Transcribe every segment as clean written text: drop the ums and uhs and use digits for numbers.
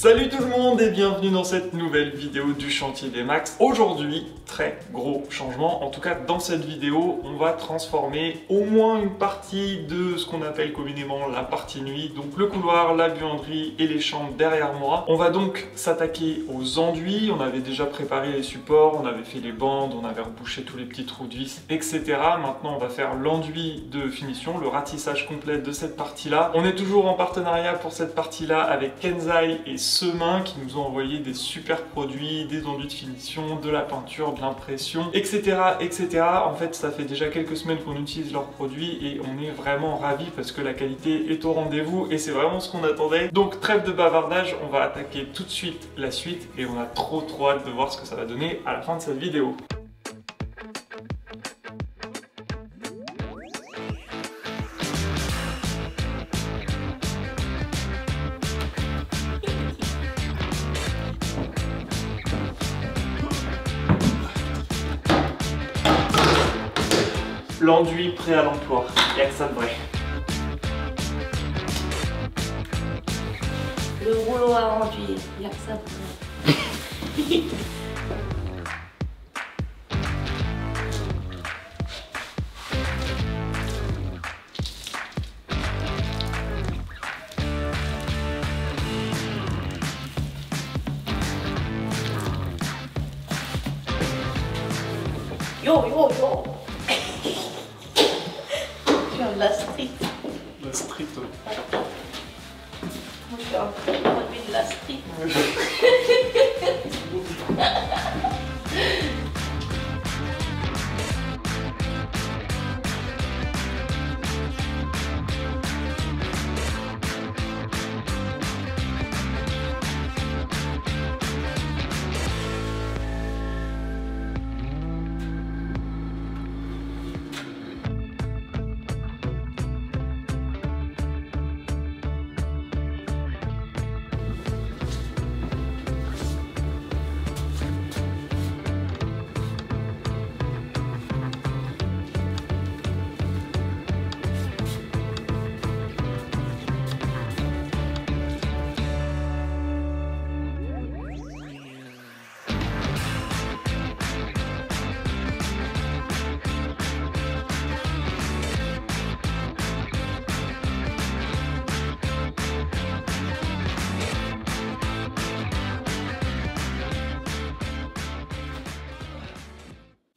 Salut tout le monde et bienvenue dans cette nouvelle vidéo du chantier des Max. Aujourd'hui, très gros changement. En tout cas, dans cette vidéo, on va transformer au moins une partie de ce qu'on appelle communément la partie nuit. Donc le couloir, la buanderie et les chambres derrière moi. On va donc s'attaquer aux enduits. On avait déjà préparé les supports, on avait fait les bandes, on avait rebouché tous les petits trous de vis, etc. Maintenant, on va faire l'enduit de finition, le ratissage complet de cette partie-là. On est toujours en partenariat pour cette partie-là avec Kenzai et Semin qui nous ont envoyé des super produits, des enduits de finition, de la peinture, de l'impression, etc., etc. En fait, ça fait déjà quelques semaines qu'on utilise leurs produits et on est vraiment ravis parce que la qualité est au rendez-vous et c'est vraiment ce qu'on attendait. Donc trêve de bavardage, on va attaquer tout de suite la suite et on a trop hâte de voir ce que ça va donner à la fin de cette vidéo. L'enduit prêt à l'emploi, il n'y a que ça de vrai. Le rouleau à enduire, il n'y a que ça de vrai. Yo yo yo. Je viens de la street. La street. Moi je suis un produit de la street.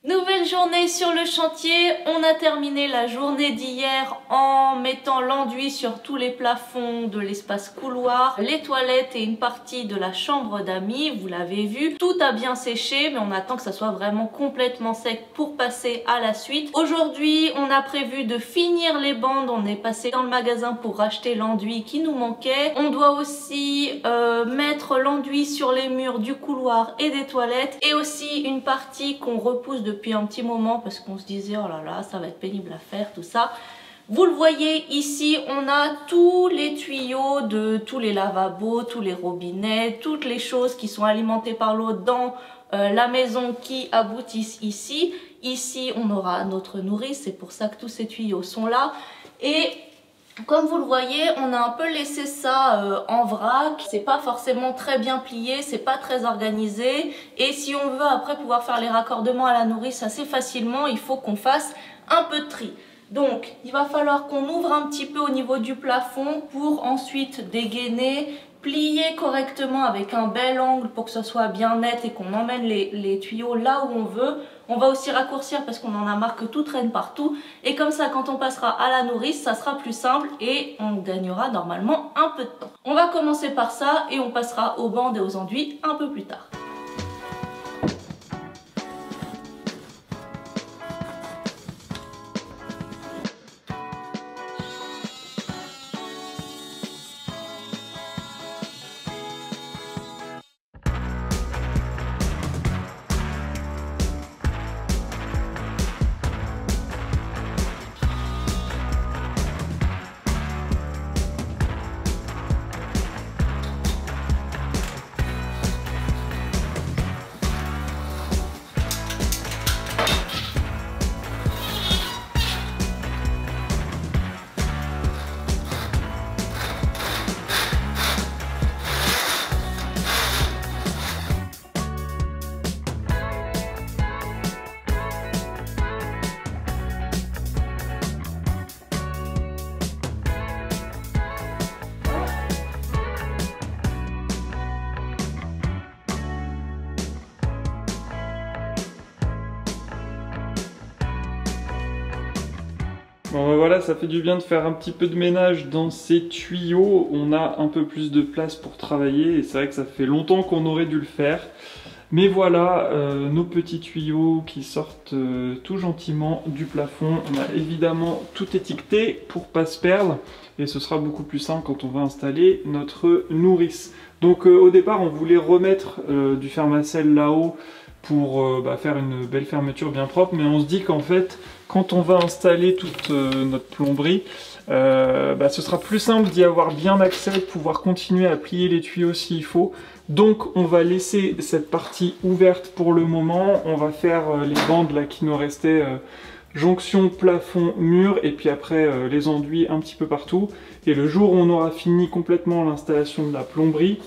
Nouvelle journée sur le chantier, on a terminé la journée d'hier en mettant l'enduit sur tous les plafonds de l'espace couloir, les toilettes et une partie de la chambre d'amis, vous l'avez vu. Tout a bien séché mais on attend que ça soit vraiment complètement sec pour passer à la suite. Aujourd'hui on a prévu de finir les bandes, on est passé dans le magasin pour racheter l'enduit qui nous manquait. On doit aussi mettre l'enduit sur les murs du couloir et des toilettes et aussi une partie qu'on repousse depuis un petit moment parce qu'on se disait oh là là ça va être pénible à faire tout ça. Vous le voyez ici, on a tous les tuyaux de tous les lavabos, tous les robinets, toutes les choses qui sont alimentées par l'eau dans la maison qui aboutissent ici. Ici on aura notre nourrice, c'est pour ça que tous ces tuyaux sont là et comme vous le voyez, on a un peu laissé ça en vrac, c'est pas forcément très bien plié, c'est pas très organisé et si on veut après pouvoir faire les raccordements à la nourrice assez facilement, il faut qu'on fasse un peu de tri. Donc il va falloir qu'on ouvre un petit peu au niveau du plafond pour ensuite dégainer, plier correctement avec un bel angle pour que ce soit bien net et qu'on emmène les tuyaux là où on veut. On va aussi raccourcir parce qu'on en a marre que tout traîne partout. Et comme ça, quand on passera à la nourrice, ça sera plus simple et on gagnera normalement un peu de temps. On va commencer par ça et on passera aux bandes et aux enduits un peu plus tard. Bon, voilà, ça fait du bien de faire un petit peu de ménage dans ces tuyaux. On a un peu plus de place pour travailler et c'est vrai que ça fait longtemps qu'on aurait dû le faire. Mais voilà, nos petits tuyaux qui sortent tout gentiment du plafond. On a évidemment tout étiqueté pour pas se perdre et ce sera beaucoup plus simple quand on va installer notre nourrice. Donc au départ, on voulait remettre du Fermacell là-haut pour faire une belle fermeture bien propre, mais on se dit qu'en fait, quand on va installer toute notre plomberie, ce sera plus simple d'y avoir bien accès, de pouvoir continuer à plier les tuyaux s'il faut. Donc on va laisser cette partie ouverte pour le moment, on va faire les bandes là qui nous restaient, jonction, plafond, mur, et puis après les enduits un petit peu partout. Et le jour où on aura fini complètement l'installation de la plomberie,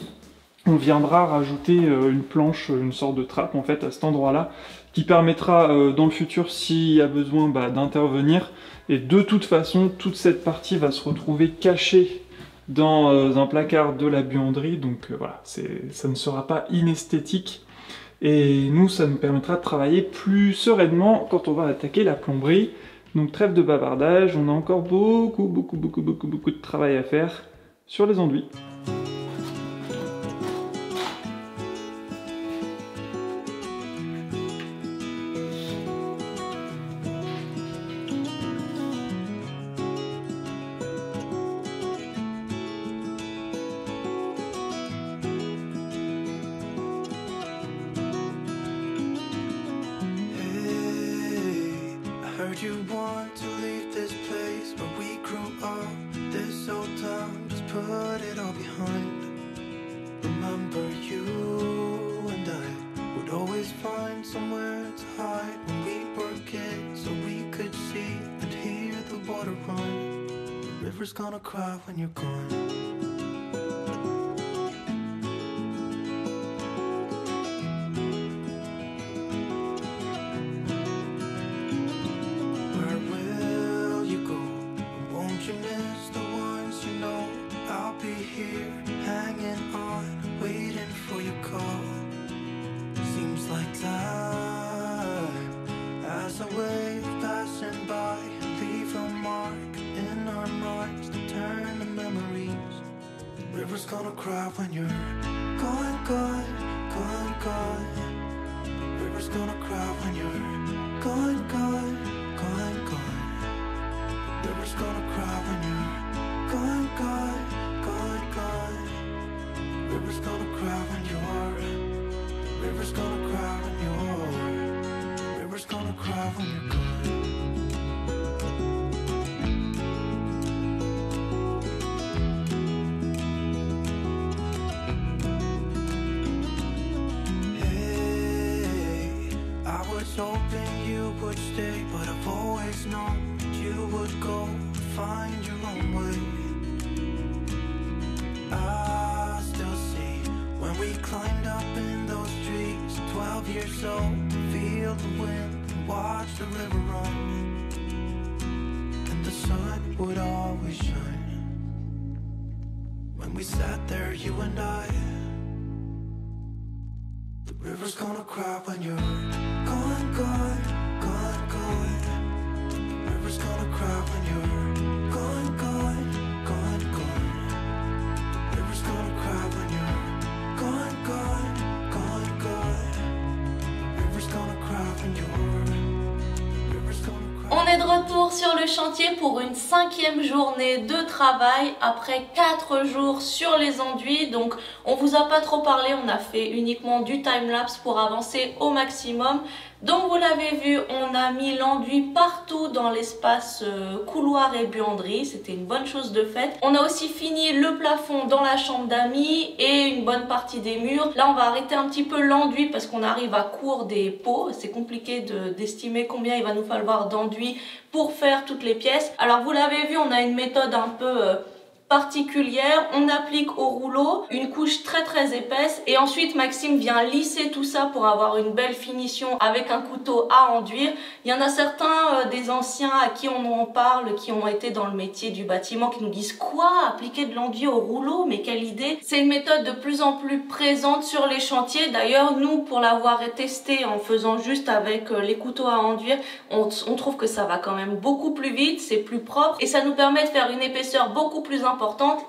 on viendra rajouter une planche, une sorte de trappe en fait à cet endroit-là, qui permettra dans le futur, s'il y a besoin, d'intervenir. Et de toute façon, toute cette partie va se retrouver cachée dans un placard de la buanderie, donc voilà, ça ne sera pas inesthétique. Et nous, ça nous permettra de travailler plus sereinement quand on va attaquer la plomberie. Donc trêve de bavardage, on a encore beaucoup de travail à faire sur les enduits. You want to leave this place where we grew up, this old town, just put it all behind. Remember you and I would always find somewhere to hide when we were kids, so we could see and hear the water run. The river's gonna cry when you're gone. River's gonna cry when you're gone, gone, gone, gone. River's gonna cry when you're gone, gone, gone, gone. River's gonna cry when you're gone, gone, gone, gone. River's gonna cry when you're. River's gonna cry when you're. River's gonna cry when you're gone. Hoping you would stay, but I've always known that you would go and find your own way. I still see when we climbed up in those trees, 12 years old, feel the wind and watch the river run. And the sun would always shine when we sat there, you and I. The river's gonna cry when you're gone, gone, gone, gone. The river's gonna cry when you're gone, gone, gone, gone. The river's gonna cry when you're gone, gone, gone, gone. The river's gonna cry when you're. River's gonna cry. On est de retour sur le chantier pour une 5e journée de travail après 4 jours sur les enduits. Donc on vous a pas trop parlé, on a fait uniquement du time-lapse pour avancer au maximum. Donc vous l'avez vu, on a mis l'enduit partout dans l'espace couloir et buanderie, c'était une bonne chose de faite. On a aussi fini le plafond dans la chambre d'amis et une bonne partie des murs. Là on va arrêter un petit peu l'enduit parce qu'on arrive à court des pots, c'est compliqué d'estimer combien il va nous falloir d'enduit pour faire toutes les pièces. Alors vous l'avez vu, on a une méthode un peu particulière. On applique au rouleau une couche très épaisse et ensuite Maxime vient lisser tout ça pour avoir une belle finition avec un couteau à enduire. Il y en a certains des anciens à qui on en parle, qui ont été dans le métier du bâtiment, qui nous disent quoi, appliquer de l'enduit au rouleau, mais quelle idée. C'est une méthode de plus en plus présente sur les chantiers. D'ailleurs, nous, pour l'avoir testé en faisant juste avec les couteaux à enduire, on trouve que ça va quand même beaucoup plus vite, c'est plus propre et ça nous permet de faire une épaisseur beaucoup plus importante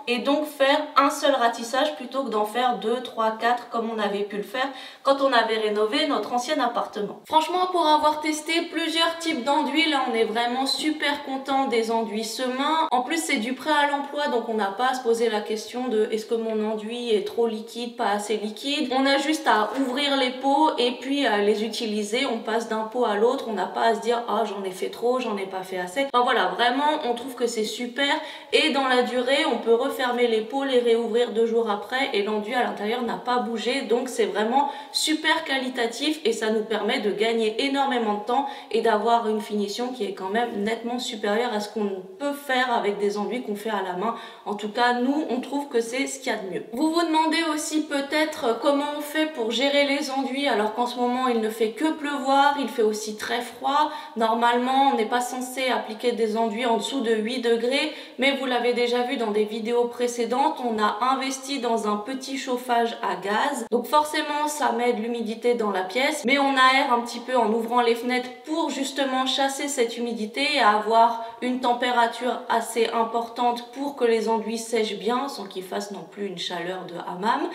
et donc faire un seul ratissage plutôt que d'en faire 2, 3, 4 comme on avait pu le faire quand on avait rénové notre ancien appartement. Franchement, pour avoir testé plusieurs types d'enduits, là on est vraiment super content des enduits Semin. En plus c'est du prêt à l'emploi, donc on n'a pas à se poser la question de est-ce que mon enduit est trop liquide, pas assez liquide. On a juste à ouvrir les pots et puis à les utiliser. On passe d'un pot à l'autre, on n'a pas à se dire ah j'en ai fait trop, j'en ai pas fait assez. Enfin voilà, vraiment on trouve que c'est super et dans la durée on peut refermer les pots, les réouvrir 2 jours après et l'enduit à l'intérieur n'a pas bougé, donc c'est vraiment super qualitatif et ça nous permet de gagner énormément de temps et d'avoir une finition qui est quand même nettement supérieure à ce qu'on peut faire avec des enduits qu'on fait à la main. En tout cas nous on trouve que c'est ce qu'il y a de mieux. Vous vous demandez aussi peut-être comment on fait pour gérer les enduits alors qu'en ce moment il ne fait que pleuvoir, il fait aussi très froid. Normalement on n'est pas censé appliquer des enduits en dessous de 8 degrés, mais vous l'avez déjà vu dans des vidéos précédentes, on a investi dans un petit chauffage à gaz, donc forcément ça met de l'humidité dans la pièce, mais on aère un petit peu en ouvrant les fenêtres pour justement chasser cette humidité et avoir une température assez importante pour que les enduits sèchent bien sans qu'ils fassent non plus une chaleur de hammam.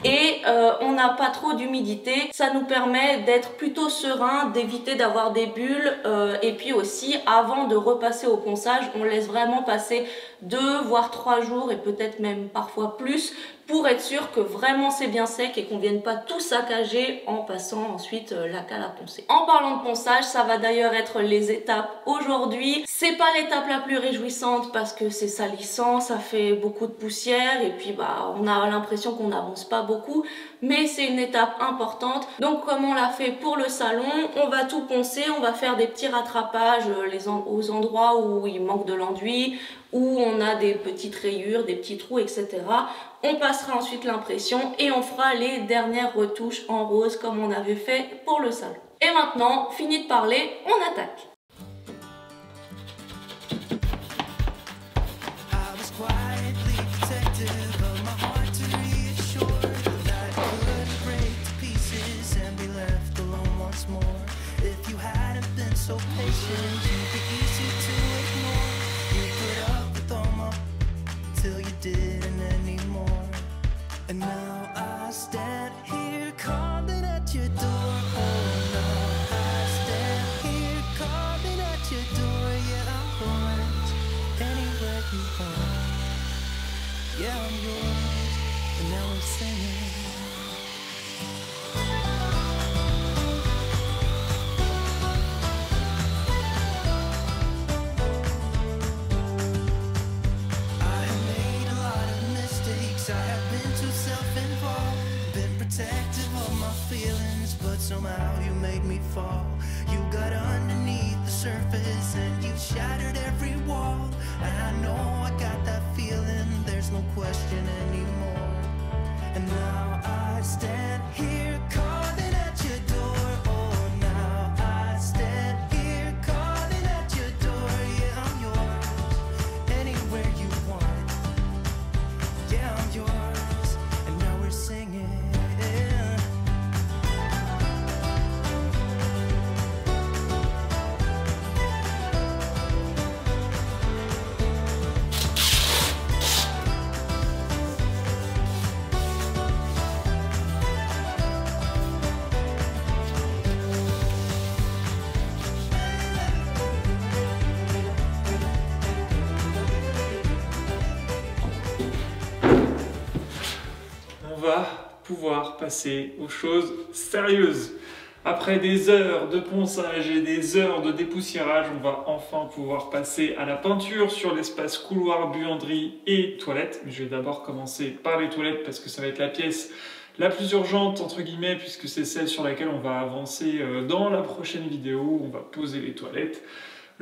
Et on n'a pas trop d'humidité, ça nous permet d'être plutôt serein, d'éviter d'avoir des bulles et puis aussi avant de repasser au ponçage, on laisse vraiment passer 2 voire 3 jours et peut-être même parfois plus pour être sûr que vraiment c'est bien sec et qu'on vienne pas tout saccager en passant ensuite la cale à poncer. En parlant de ponçage, ça va d'ailleurs être les étapes aujourd'hui. C'est pas l'étape la plus réjouissante parce que c'est salissant, ça fait beaucoup de poussière et puis bah on a l'impression qu'on n'avance pas beaucoup, mais c'est une étape importante. Donc comme on l'a fait pour le salon, on va tout poncer, on va faire des petits rattrapages aux endroits où il manque de l'enduit, où on a des petites rayures, des petits trous, etc. On passera ensuite l'impression et on fera les dernières retouches en rose comme on avait fait pour le salon. Et maintenant, fini de parler, on attaque. And now I stand here calling at your door. Oh, now I stand here calling at your door. Yeah, I'm yours, anywhere you want. Yeah, I'm yours, and now we're singing. Somehow you made me fall. You got underneath the surface and you shattered every wall. And I know I got that feeling, there's no question anymore. And now I stand here calling at your door. Oh, now I stand here calling at your door. Yeah, I'm yours, anywhere you want. Yeah, I'm yours, and now we're singing. Va pouvoir passer aux choses sérieuses. Après des heures de ponçage et des heures de dépoussiérage, on va enfin pouvoir passer à la peinture sur l'espace couloir, buanderie et toilettes. Mais je vais d'abord commencer par les toilettes parce que ça va être la pièce la plus urgente entre guillemets puisque c'est celle sur laquelle on va avancer dans la prochaine vidéo où on va poser les toilettes.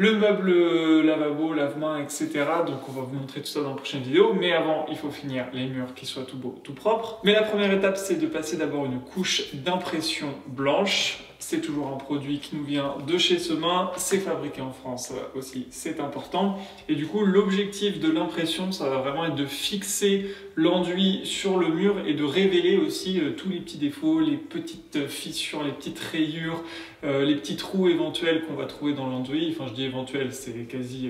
le meuble lavabo, lave-main, etc. Donc on va vous montrer tout ça dans la prochaine vidéo. Mais avant, il faut finir les murs qui soient tout beaux, tout propres. Mais la première étape, c'est de passer d'abord une couche d'impression blanche. C'est toujours un produit qui nous vient de chez Semain, c'est fabriqué en France aussi, c'est important. Et du coup, l'objectif de l'impression, ça va vraiment être de fixer l'enduit sur le mur et de révéler aussi tous les petits défauts, les petites fissures, les petites rayures, les petits trous éventuels qu'on va trouver dans l'enduit. Enfin, je dis éventuels, c'est quasi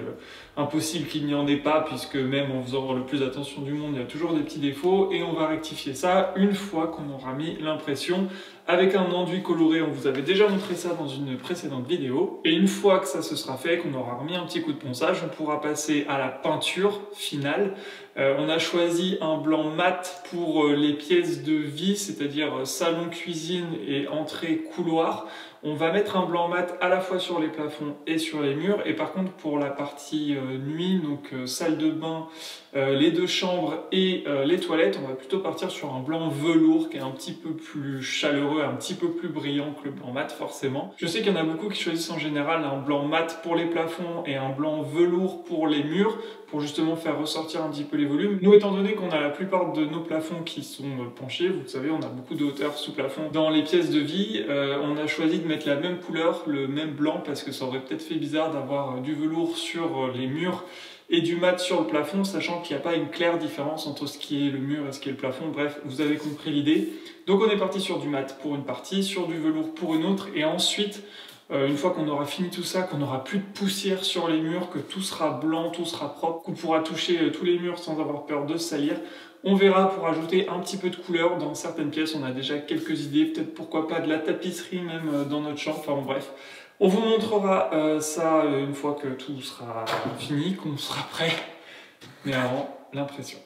impossible qu'il n'y en ait pas, puisque même en faisant le plus attention du monde, il y a toujours des petits défauts. Et on va rectifier ça une fois qu'on aura mis l'impression avec un enduit coloré. On vous avait déjà montré ça dans une précédente vidéo. Et une fois que ça se sera fait, qu'on aura remis un petit coup de ponçage, on pourra passer à la peinture finale. On a choisi un blanc mat pour les pièces de vie, c'est-à-dire salon, cuisine et entrée, couloir. On va mettre un blanc mat à la fois sur les plafonds et sur les murs. Et par contre, pour la partie nuit, donc salle de bain, les deux chambres et les toilettes, on va plutôt partir sur un blanc velours qui est un petit peu plus chaleureux, un petit peu plus brillant que le blanc mat forcément. Je sais qu'il y en a beaucoup qui choisissent en général un blanc mat pour les plafonds et un blanc velours pour les murs, pour justement faire ressortir un petit peu les volumes. Nous, étant donné qu'on a la plupart de nos plafonds qui sont penchés, vous le savez, on a beaucoup de hauteur sous plafond dans les pièces de vie, on a choisi de mettre la même couleur, le même blanc, parce que ça aurait peut-être fait bizarre d'avoir du velours sur les murs et du mat sur le plafond, sachant qu'il n'y a pas une claire différence entre ce qui est le mur et ce qui est le plafond. Bref, vous avez compris l'idée. Donc on est parti sur du mat pour une partie, sur du velours pour une autre, et ensuite, une fois qu'on aura fini tout ça, qu'on n'aura plus de poussière sur les murs, que tout sera blanc, tout sera propre, qu'on pourra toucher tous les murs sans avoir peur de se salir, on verra pour ajouter un petit peu de couleur. Dans certaines pièces, on a déjà quelques idées, peut-être pourquoi pas de la tapisserie même dans notre chambre, enfin bon, bref. On vous montrera ça une fois que tout sera fini, qu'on sera prêt. Mais avant, l'impression.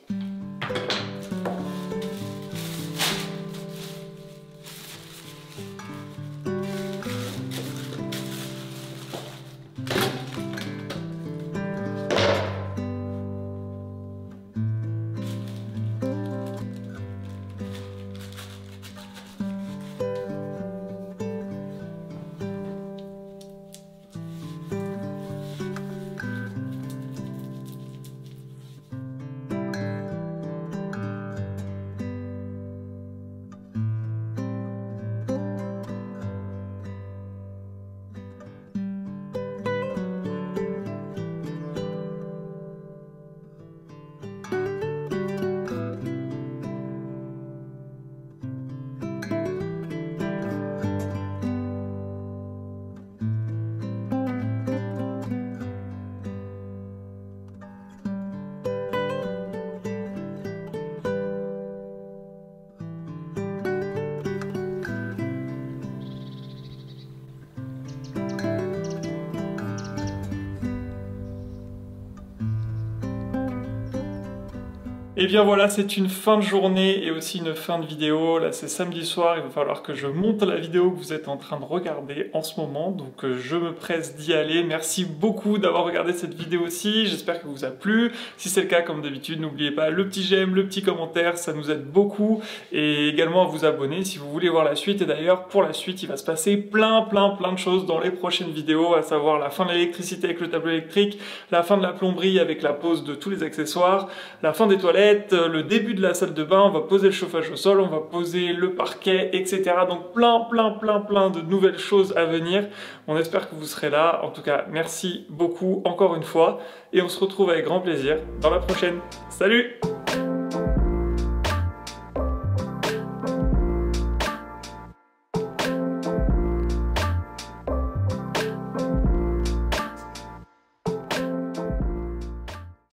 Et bien voilà, c'est une fin de journée et aussi une fin de vidéo. Là, c'est samedi soir, il va falloir que je monte la vidéo que vous êtes en train de regarder en ce moment. Donc je me presse d'y aller. Merci beaucoup d'avoir regardé cette vidéo-ci. J'espère que vous a plu. Si c'est le cas, comme d'habitude, n'oubliez pas le petit j'aime, le petit commentaire, ça nous aide beaucoup. Et également à vous abonner si vous voulez voir la suite. Et d'ailleurs, pour la suite, il va se passer plein de choses dans les prochaines vidéos, à savoir la fin de l'électricité avec le tableau électrique, la fin de la plomberie avec la pose de tous les accessoires, la fin des toilettes, le début de la salle de bain, on va poser le chauffage au sol, on va poser le parquet, etc. Donc plein de nouvelles choses à venir. On espère que vous serez là. En tout cas, merci beaucoup encore une fois. Et on se retrouve avec grand plaisir dans la prochaine. Salut!